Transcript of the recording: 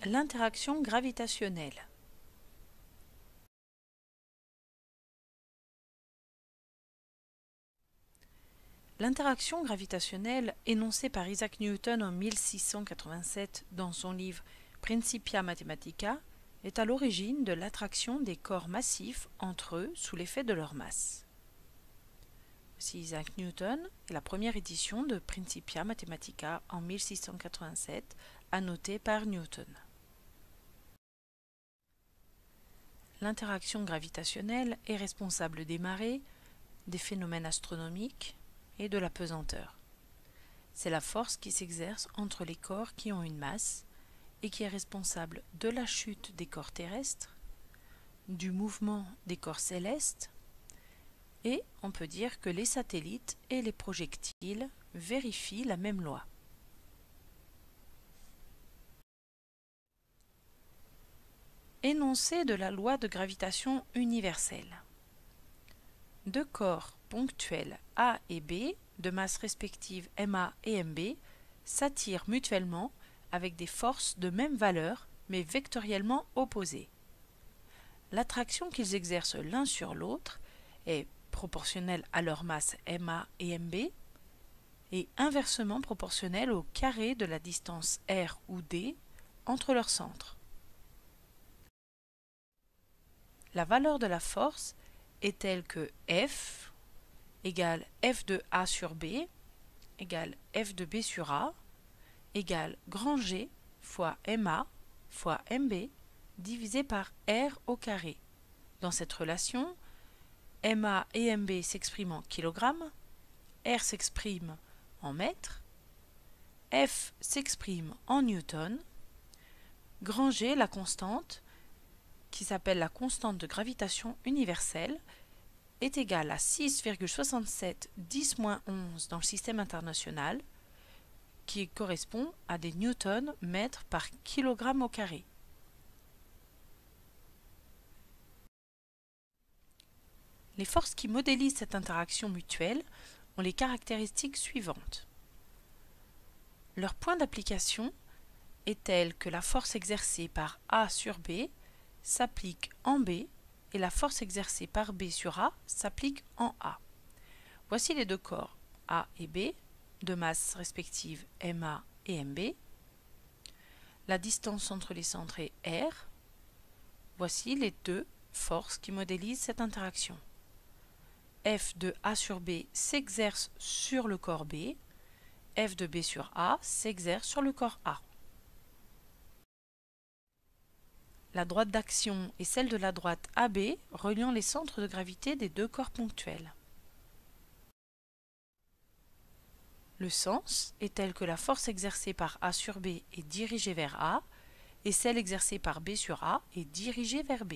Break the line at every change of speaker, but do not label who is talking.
L'interaction gravitationnelle. L'interaction gravitationnelle, énoncée par Isaac Newton en 1687 dans son livre Principia Mathematica, est à l'origine de l'attraction des corps massifs entre eux sous l'effet de leur masse. Voici Isaac Newton et la première édition de Principia Mathematica en 1687, annotée par Newton. L'interaction gravitationnelle est responsable des marées, des phénomènes astronomiques et de la pesanteur. C'est la force qui s'exerce entre les corps qui ont une masse et qui est responsable de la chute des corps terrestres, du mouvement des corps célestes, et on peut dire que les satellites et les projectiles vérifient la même loi. Énoncé de la loi de gravitation universelle. Deux corps ponctuels A et B, de masse respective MA et MB, s'attirent mutuellement avec des forces de même valeur, mais vectoriellement opposées. L'attraction qu'ils exercent l'un sur l'autre est proportionnelle à leur masse MA et MB, et inversement proportionnelle au carré de la distance R ou D entre leurs centres. La valeur de la force est telle que F égale F de A sur B égale F de B sur A égale grand G fois MA fois MB divisé par R au carré. Dans cette relation, MA et MB s'expriment en kilogrammes, R s'exprime en mètres, F s'exprime en newton, grand G, la constante, qui s'appelle la constante de gravitation universelle, est égale à 6,67 10-11 dans le système international, qui correspond à des newtons mètres par kilogramme au carré. Les forces qui modélisent cette interaction mutuelle ont les caractéristiques suivantes. Leur point d'application est tel que la force exercée par A sur B s'applique en B et la force exercée par B sur A s'applique en A. Voici les deux corps A et B, de masse respective MA et MB. La distance entre les centres est R. Voici les deux forces qui modélisent cette interaction. F de A sur B s'exerce sur le corps B, F de B sur A s'exerce sur le corps A. La droite d'action est celle de la droite AB reliant les centres de gravité des deux corps ponctuels. Le sens est tel que la force exercée par A sur B est dirigée vers A et celle exercée par B sur A est dirigée vers B.